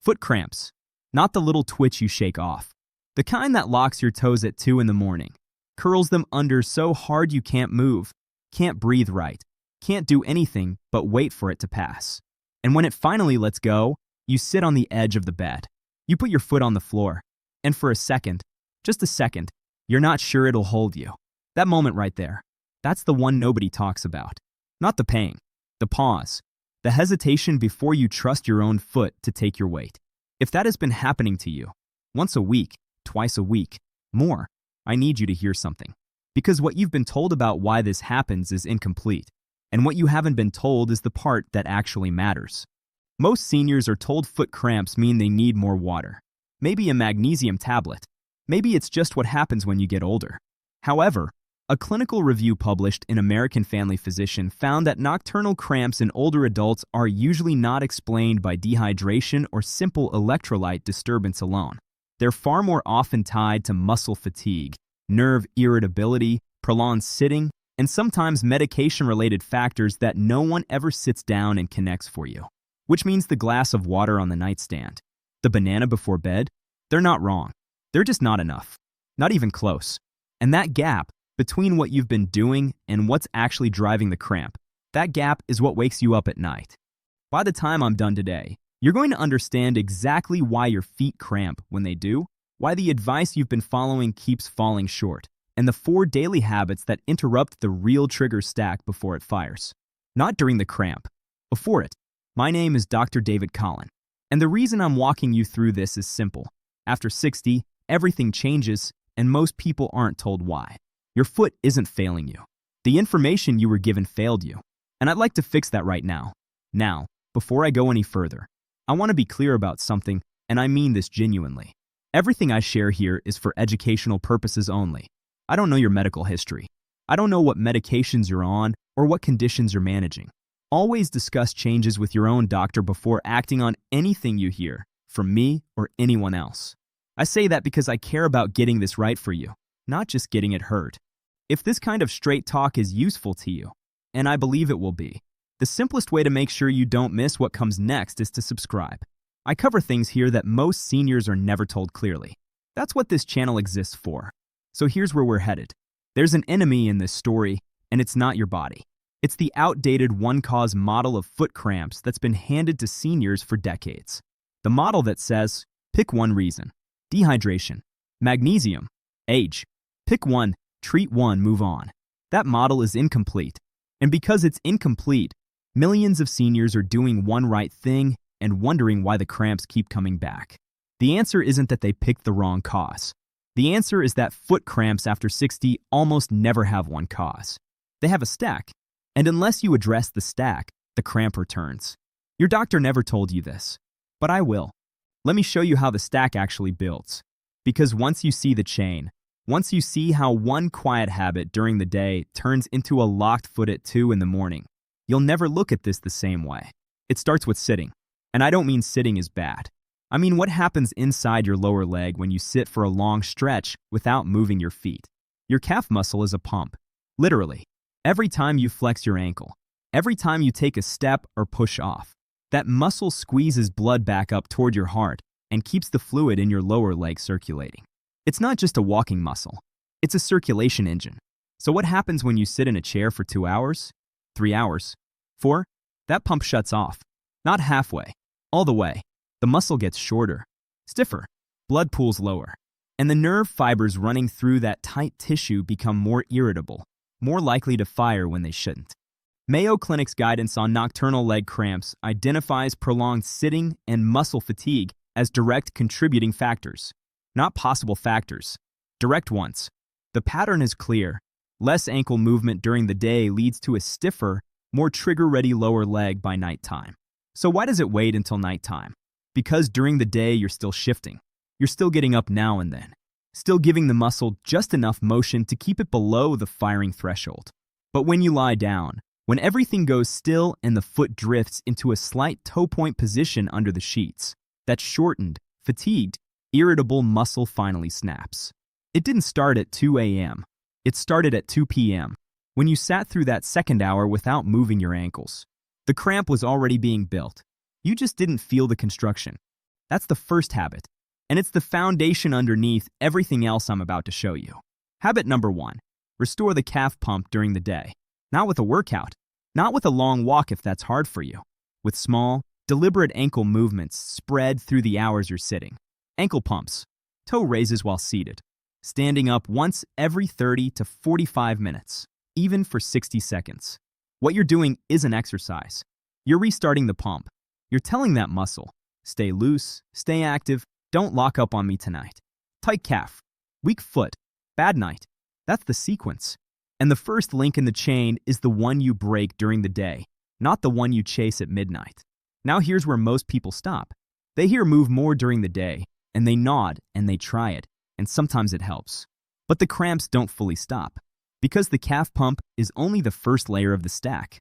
Foot cramps. Not the little twitch you shake off. The kind that locks your toes at 2 in the morning, curls them under so hard you can't move, can't breathe right, can't do anything but wait for it to pass. And when it finally lets go, you sit on the edge of the bed. You put your foot on the floor, and for a second, just a second, you're not sure it'll hold you. That moment right there, that's the one nobody talks about. Not the pain, the pause, the hesitation before you trust your own foot to take your weight. If that has been happening to you, once a week, twice a week, more, I need you to hear something. Because what you've been told about why this happens is incomplete, and what you haven't been told is the part that actually matters. Most seniors are told foot cramps mean they need more water. Maybe a magnesium tablet. Maybe it's just what happens when you get older. However, a clinical review published in American Family Physician found that nocturnal cramps in older adults are usually not explained by dehydration or simple electrolyte disturbance alone. They're far more often tied to muscle fatigue, nerve irritability, prolonged sitting, and sometimes medication-related factors that no one ever sits down and connects for you. Which means the glass of water on the nightstand, the banana before bed, they're not wrong. They're just not enough. Not even close. And that gap between what you've been doing and what's actually driving the cramp, that gap is what wakes you up at night. By the time I'm done today, you're going to understand exactly why your feet cramp when they do, why the advice you've been following keeps falling short, and the 4 daily habits that interrupt the real trigger stack before it fires. Not during the cramp, before it. My name is Dr. David Collin, and the reason I'm walking you through this is simple. After 60, everything changes, and most people aren't told why. Your foot isn't failing you. The information you were given failed you, and I'd like to fix that right now. Now, before I go any further, I want to be clear about something, and I mean this genuinely. Everything I share here is for educational purposes only. I don't know your medical history. I don't know what medications you're on or what conditions you're managing. Always discuss changes with your own doctor before acting on anything you hear from me or anyone else. I say that because I care about getting this right for you, not just getting it heard. If this kind of straight talk is useful to you, and I believe it will be, the simplest way to make sure you don't miss what comes next is to subscribe. I cover things here that most seniors are never told clearly. That's what this channel exists for. So here's where we're headed. There's an enemy in this story, and it's not your body. It's the outdated one-cause model of foot cramps that's been handed to seniors for decades. The model that says, pick one reason. Dehydration. Magnesium. Age. Pick one, treat one, move on. That model is incomplete. And because it's incomplete, millions of seniors are doing one right thing and wondering why the cramps keep coming back. The answer isn't that they picked the wrong cause. The answer is that foot cramps after 60 almost never have one cause. They have a stack. And unless you address the stack, the cramp returns. Your doctor never told you this, but I will. Let me show you how the stack actually builds. Because once you see the chain, once you see how one quiet habit during the day turns into a locked foot at 2 in the morning, you'll never look at this the same way. It starts with sitting. And I don't mean sitting is bad. I mean what happens inside your lower leg when you sit for a long stretch without moving your feet. Your calf muscle is a pump. Literally. Every time you flex your ankle, every time you take a step or push off, that muscle squeezes blood back up toward your heart and keeps the fluid in your lower leg circulating. It's not just a walking muscle. It's a circulation engine. So what happens when you sit in a chair for 2 hours? 3 hours? 4? That pump shuts off. Not halfway. All the way. The muscle gets shorter, stiffer, blood pools lower, and the nerve fibers running through that tight tissue become more irritable, more likely to fire when they shouldn't. Mayo Clinic's guidance on nocturnal leg cramps identifies prolonged sitting and muscle fatigue as direct contributing factors, not possible factors, direct ones. The pattern is clear. Less ankle movement during the day leads to a stiffer, more trigger-ready lower leg by nighttime. So why does it wait until nighttime? Because during the day you're still shifting. You're still getting up now and then. Still giving the muscle just enough motion to keep it below the firing threshold. But when you lie down, when everything goes still and the foot drifts into a slight toe point position under the sheets, that shortened, fatigued, irritable muscle finally snaps. It didn't start at 2 a.m. It started at 2 p.m. when you sat through that second hour without moving your ankles. The cramp was already being built. You just didn't feel the construction. That's the first habit, and it's the foundation underneath everything else I'm about to show you. Habit number 1. Restore the calf pump during the day. Not with a workout, not with a long walk if that's hard for you. With small, deliberate ankle movements spread through the hours you're sitting. Ankle pumps. Toe raises while seated. Standing up once every 30 to 45 minutes, even for 60 seconds. What you're doing isn't exercise. You're restarting the pump. You're telling that muscle, stay loose, stay active, don't lock up on me tonight. Tight calf, weak foot, bad night. That's the sequence. And the first link in the chain is the one you break during the day, not the one you chase at midnight. Now here's where most people stop. They hear move more during the day, and they nod and they try it, and sometimes it helps. But the cramps don't fully stop, because the calf pump is only the first layer of the stack.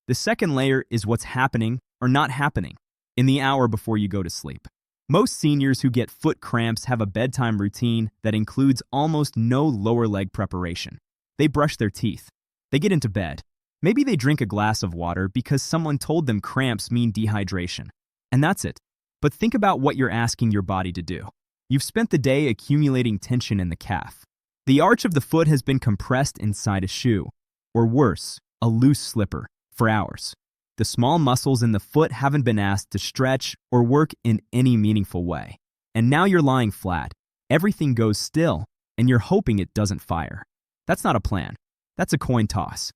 The second layer is what's happening or not happening in the hour before you go to sleep. Most seniors who get foot cramps have a bedtime routine that includes almost no lower leg preparation. They brush their teeth. They get into bed. Maybe they drink a glass of water because someone told them cramps mean dehydration. And that's it. But think about what you're asking your body to do. You've spent the day accumulating tension in the calf. The arch of the foot has been compressed inside a shoe, or worse, a loose slipper, for hours. The small muscles in the foot haven't been asked to stretch or work in any meaningful way. And now you're lying flat. Everything goes still, and you're hoping it doesn't fire. That's not a plan. That's a coin toss.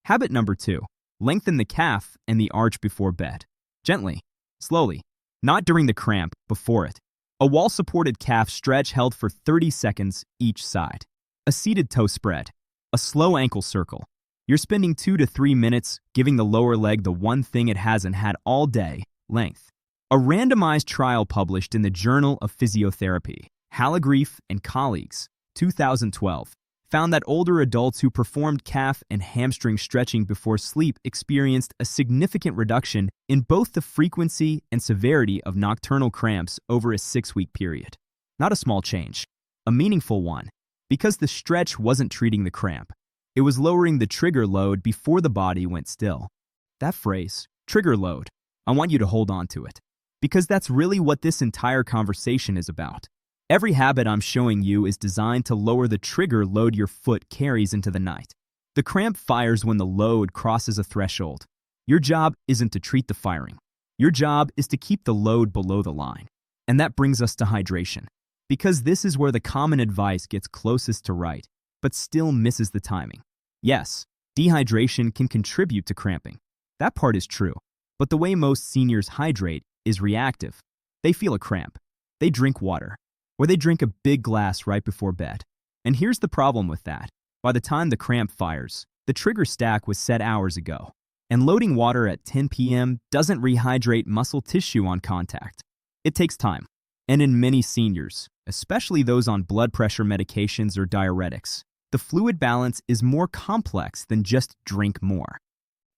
Habit number 2. Lengthen the calf and the arch before bed. Gently, slowly, not during the cramp, before it. A wall-supported calf stretch held for 30 seconds each side. A seated toe spread. A slow ankle circle. You're spending 2 to 3 minutes giving the lower leg the one thing it hasn't had all day, length. A randomized trial published in the Journal of Physiotherapy, Hallegrief and colleagues, 2012, found that older adults who performed calf and hamstring stretching before sleep experienced a significant reduction in both the frequency and severity of nocturnal cramps over a 6-week period. Not a small change, a meaningful one, because the stretch wasn't treating the cramp. It was lowering the trigger load before the body went still. That phrase, trigger load, I want you to hold on to it, because that's really what this entire conversation is about. Every habit I'm showing you is designed to lower the trigger load your foot carries into the night. The cramp fires when the load crosses a threshold. Your job isn't to treat the firing. Your job is to keep the load below the line. And that brings us to hydration, because this is where the common advice gets closest to right, but still misses the timing. Yes, dehydration can contribute to cramping. That part is true. But the way most seniors hydrate is reactive. They feel a cramp. They drink water. Or they drink a big glass right before bed. And here's the problem with that. By the time the cramp fires, the trigger stack was set hours ago. And loading water at 10 p.m. doesn't rehydrate muscle tissue on contact. It takes time. And in many seniors, especially those on blood pressure medications or diuretics, the fluid balance is more complex than just drink more.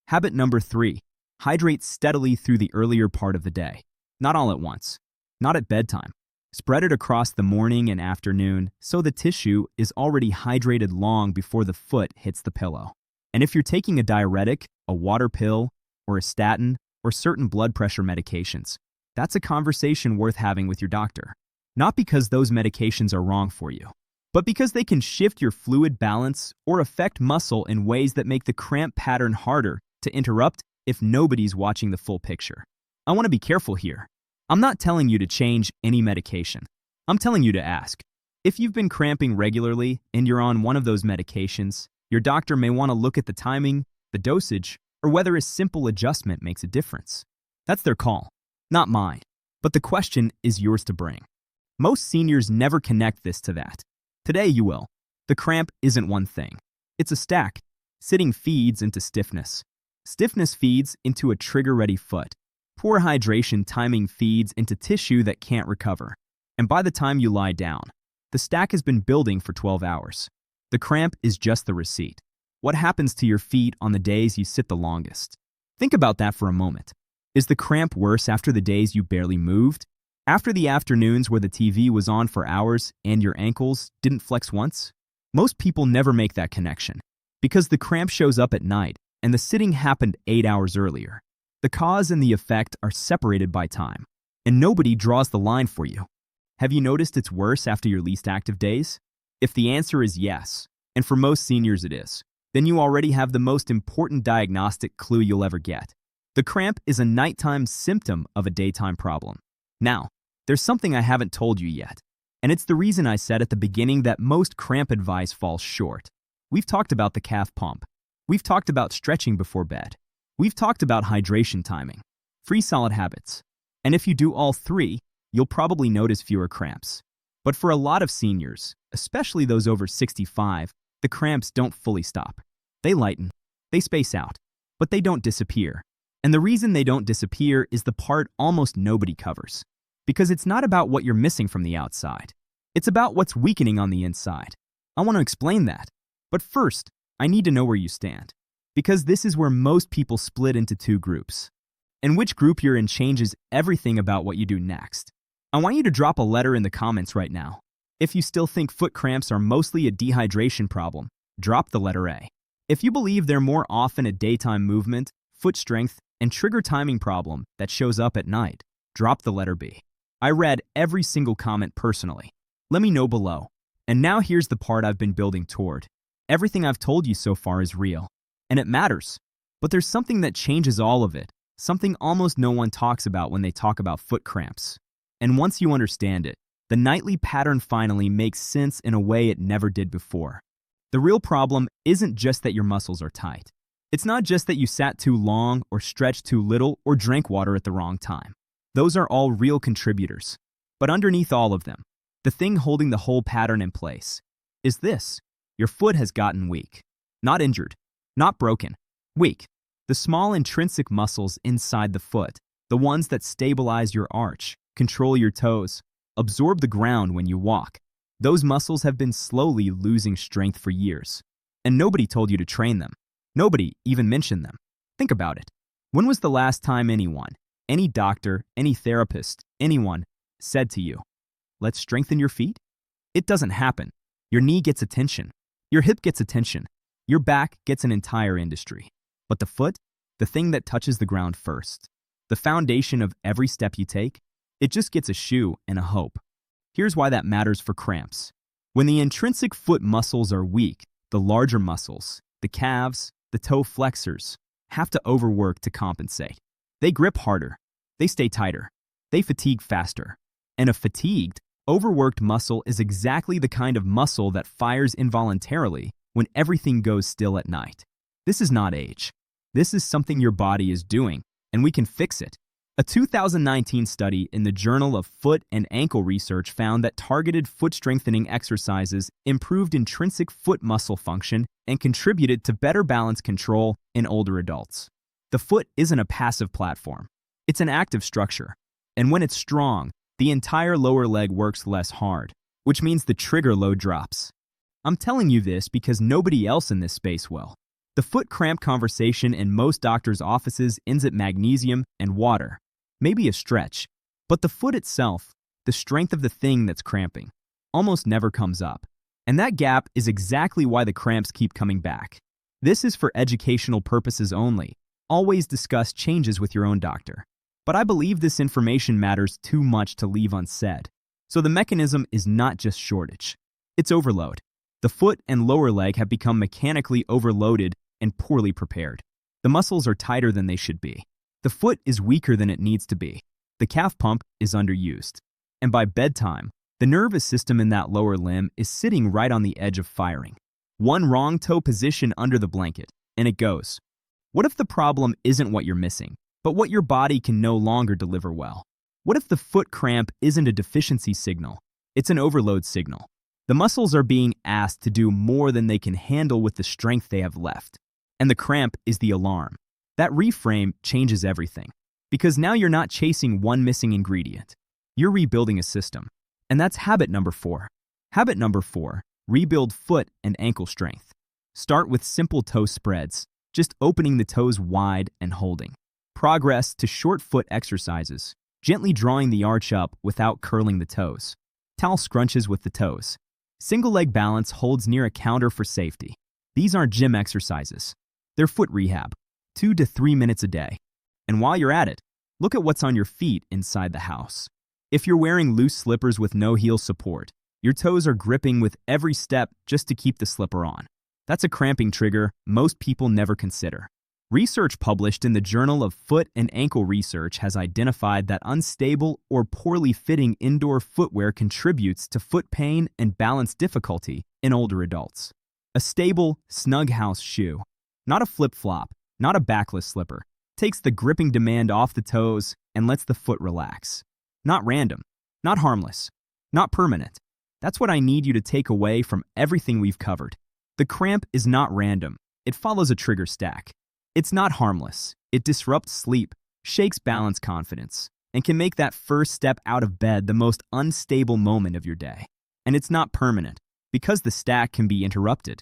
Habit number 3. Hydrate steadily through the earlier part of the day. Not all at once. Not at bedtime. Spread it across the morning and afternoon so the tissue is already hydrated long before the foot hits the pillow. And if you're taking a diuretic, a water pill, or a statin, or certain blood pressure medications, that's a conversation worth having with your doctor. Not because those medications are wrong for you, but because they can shift your fluid balance or affect muscle in ways that make the cramp pattern harder to interrupt if nobody's watching the full picture. I want to be careful here. I'm not telling you to change any medication. I'm telling you to ask. If you've been cramping regularly and you're on one of those medications, your doctor may want to look at the timing, the dosage, or whether a simple adjustment makes a difference. That's their call, not mine. But the question is yours to bring. Most seniors never connect this to that. Today you will. The cramp isn't one thing. It's a stack. Sitting feeds into stiffness. Stiffness feeds into a trigger-ready foot. Poor hydration timing feeds into tissue that can't recover. And by the time you lie down, the stack has been building for 12 hours. The cramp is just the receipt. What happens to your feet on the days you sit the longest? Think about that for a moment. Is the cramp worse after the days you barely moved? After the afternoons where the TV was on for hours and your ankles didn't flex once? Most people never make that connection, because the cramp shows up at night and the sitting happened 8 hours earlier. The cause and the effect are separated by time. and nobody draws the line for you. Have you noticed it's worse after your least active days? If the answer is yes, and for most seniors it is, then you already have the most important diagnostic clue you'll ever get. The cramp is a nighttime symptom of a daytime problem. Now, there's something I haven't told you yet, and it's the reason I said at the beginning that most cramp advice falls short. We've talked about the calf pump. We've talked about stretching before bed. We've talked about hydration timing, free solid habits. And if you do all three, you'll probably notice fewer cramps. But for a lot of seniors, especially those over 65, the cramps don't fully stop. They lighten, they space out, but they don't disappear. And the reason they don't disappear is the part almost nobody covers. Because it's not about what you're missing from the outside. It's about what's weakening on the inside. I want to explain that. But first, I need to know where you stand. Because this is where most people split into two groups. And which group you're in changes everything about what you do next. I want you to drop a letter in the comments right now. If you still think foot cramps are mostly a dehydration problem, drop the letter A. If you believe they're more often a daytime movement, foot strength, and trigger timing problem that shows up at night, drop the letter B. I read every single comment personally. Let me know below. And now here's the part I've been building toward. Everything I've told you so far is real, and it matters. But there's something that changes all of it, something almost no one talks about when they talk about foot cramps. And once you understand it, the nightly pattern finally makes sense in a way it never did before. The real problem isn't just that your muscles are tight. It's not just that you sat too long or stretched too little or drank water at the wrong time. Those are all real contributors. But underneath all of them, the thing holding the whole pattern in place is this. Your foot has gotten weak. Not injured, not broken, weak. The small intrinsic muscles inside the foot, the ones that stabilize your arch, control your toes, absorb the ground when you walk. Those muscles have been slowly losing strength for years. And nobody told you to train them. Nobody even mentioned them. Think about it. When was the last time anyone, any doctor, any therapist, anyone, said to you, "Let's strengthen your feet"? It doesn't happen. Your knee gets attention. Your hip gets attention. Your back gets an entire industry. But the foot, the thing that touches the ground first, the foundation of every step you take, it just gets a shoe and a hope. Here's why that matters for cramps. When the intrinsic foot muscles are weak, the larger muscles, the calves, the toe flexors, have to overwork to compensate. They grip harder. They stay tighter. They fatigue faster. And a fatigued, overworked muscle is exactly the kind of muscle that fires involuntarily when everything goes still at night. This is not age. This is something your body is doing, and we can fix it. A 2019 study in the Journal of Foot and Ankle Research found that targeted foot strengthening exercises improved intrinsic foot muscle function and contributed to better balance control in older adults. The foot isn't a passive platform. It's an active structure. And when it's strong, the entire lower leg works less hard, which means the trigger load drops. I'm telling you this because nobody else in this space will. The foot cramp conversation in most doctors' offices ends at magnesium and water. Maybe a stretch, but the foot itself, the strength of the thing that's cramping, almost never comes up. And that gap is exactly why the cramps keep coming back. This is for educational purposes only. Always discuss changes with your own doctor. But I believe this information matters too much to leave unsaid. So the mechanism is not just shortage. It's overload. The foot and lower leg have become mechanically overloaded and poorly prepared. The muscles are tighter than they should be. The foot is weaker than it needs to be. The calf pump is underused. And by bedtime, the nervous system in that lower limb is sitting right on the edge of firing. One wrong toe position under the blanket, and it goes. What if the problem isn't what you're missing, but what your body can no longer deliver well? What if the foot cramp isn't a deficiency signal? It's an overload signal. The muscles are being asked to do more than they can handle with the strength they have left. And the cramp is the alarm. That reframe changes everything. Because now you're not chasing one missing ingredient. You're rebuilding a system. And that's habit number 4. Habit number 4, rebuild foot and ankle strength. Start with simple toe spreads, just opening the toes wide and holding. Progress to short foot exercises, gently drawing the arch up without curling the toes. Towel scrunches with the toes. Single leg balance holds near a counter for safety. These aren't gym exercises. They're foot rehab, 2 to 3 minutes a day. And while you're at it, Look at what's on your feet inside the house. If you're wearing loose slippers with no heel support, your toes are gripping with every step just to keep the slipper on. That's a cramping trigger most people never consider. Research published in the Journal of Foot and Ankle Research has identified that unstable or poorly fitting indoor footwear contributes to foot pain and balance difficulty in older adults. A stable, snug house shoe, not a flip-flop, not a backless slipper, takes the gripping demand off the toes and lets the foot relax. Not random, not harmless, not permanent. That's what I need you to take away from everything we've covered. The cramp is not random. It follows a trigger stack. It's not harmless. It disrupts sleep, shakes balance confidence, and can make that first step out of bed the most unstable moment of your day. And it's not permanent, because the stack can be interrupted.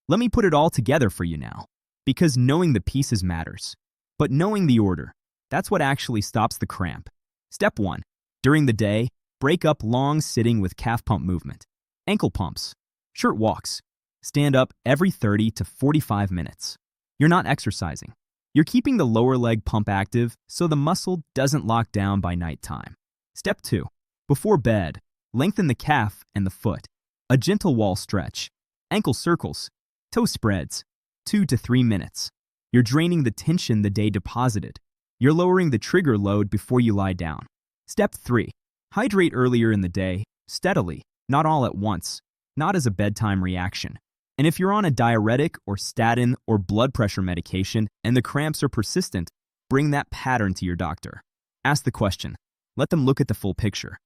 Let me put it all together for you now, because knowing the pieces matters. But knowing the order, that's what actually stops the cramp. Step 1. During the day, break up long sitting with calf pump movement. Ankle pumps, shirt walks. Stand up every 30 to 45 minutes. You're not exercising. You're keeping the lower leg pump active so the muscle doesn't lock down by nighttime. Step 2. Before bed, lengthen the calf and the foot. A gentle wall stretch. Ankle circles. Toe spreads. 2 to 3 minutes. You're draining the tension the day deposited. You're lowering the trigger load before you lie down. Step 3. Hydrate earlier in the day, steadily, not all at once, not as a bedtime reaction. And if you're on a diuretic or statin or blood pressure medication and the cramps are persistent, bring that pattern to your doctor. Ask the question. Let them look at the full picture.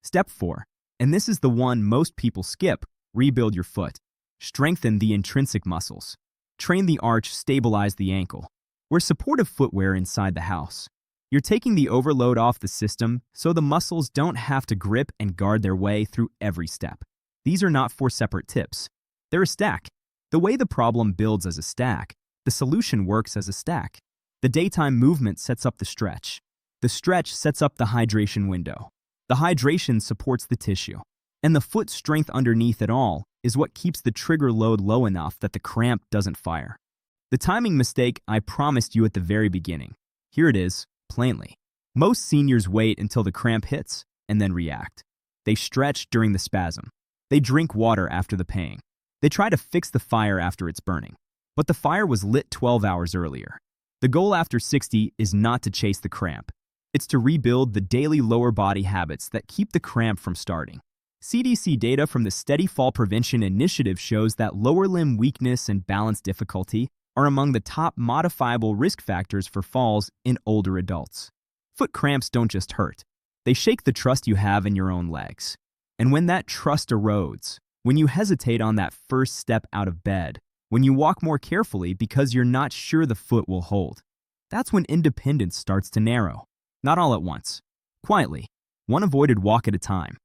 Step 4, and this is the one most people skip, rebuild your foot. Strengthen the intrinsic muscles. Train the arch, stabilize the ankle. Wear supportive footwear inside the house. You're taking the overload off the system so the muscles don't have to grip and guard their way through every step. These are not 4 separate tips. They're a stack. The way the problem builds as a stack, the solution works as a stack. The daytime movement sets up the stretch. The stretch sets up the hydration window. The hydration supports the tissue. And the foot strength underneath it all is what keeps the trigger load low enough that the cramp doesn't fire. The timing mistake I promised you at the very beginning. Here it is, plainly. Most seniors wait until the cramp hits and then react. They stretch during the spasm. They drink water after the pain. They try to fix the fire after it's burning. But the fire was lit 12 hours earlier. The goal after 60 is not to chase the cramp. It's to rebuild the daily lower body habits that keep the cramp from starting. CDC data from the Steady Fall Prevention Initiative shows that lower limb weakness and balance difficulty are among the top modifiable risk factors for falls in older adults. Foot cramps don't just hurt. They shake the trust you have in your own legs. And when that trust erodes, when you hesitate on that first step out of bed, when you walk more carefully because you're not sure the foot will hold, that's when independence starts to narrow. Not all at once. Quietly, one avoided walk at a time.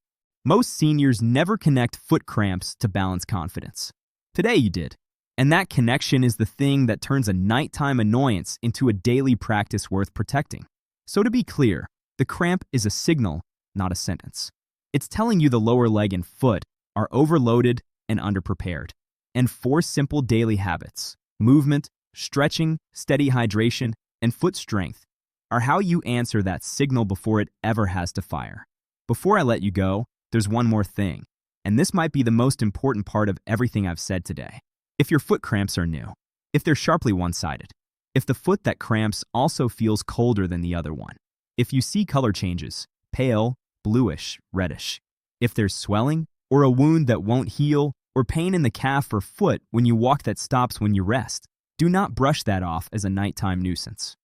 Most seniors never connect foot cramps to balance confidence. Today you did. And that connection is the thing that turns a nighttime annoyance into a daily practice worth protecting. So to be clear, the cramp is a signal, not a sentence. It's telling you the lower leg and foot are overloaded and underprepared. And 4 simple daily habits, movement, stretching, steady hydration, and foot strength, are how you answer that signal before it ever has to fire. Before I let you go, there's one more thing, and this might be the most important part of everything I've said today. If your foot cramps are new, if they're sharply one-sided, if the foot that cramps also feels colder than the other one, if you see color changes, pale, bluish, reddish, if there's swelling, or a wound that won't heal, or pain in the calf or foot when you walk that stops when you rest, do not brush that off as a nighttime nuisance.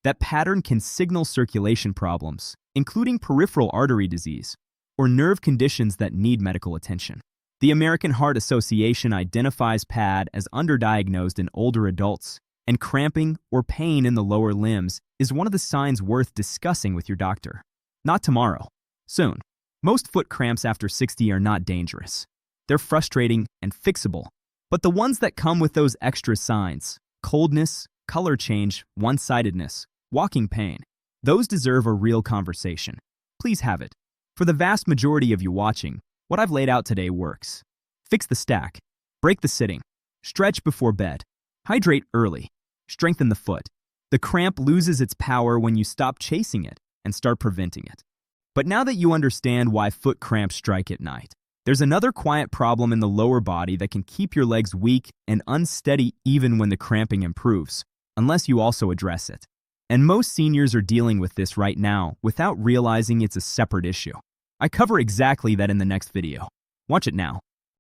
That pattern can signal circulation problems, including peripheral artery disease, or nerve conditions that need medical attention. The American Heart Association identifies PAD as underdiagnosed in older adults, and cramping or pain in the lower limbs is one of the signs worth discussing with your doctor. Not tomorrow, soon. Most foot cramps after 60 are not dangerous. They're frustrating and fixable. But the ones that come with those extra signs, coldness, color change, one-sidedness, walking pain, those deserve a real conversation. Please have it. For the vast majority of you watching, what I've laid out today works. Fix the stack. Break the sitting. Stretch before bed. Hydrate early. Strengthen the foot. The cramp loses its power when you stop chasing it and start preventing it. But now that you understand why foot cramps strike at night, there's another quiet problem in the lower body that can keep your legs weak and unsteady even when the cramping improves, unless you also address it. And most seniors are dealing with this right now without realizing it's a separate issue. I cover exactly that in the next video. Watch it now.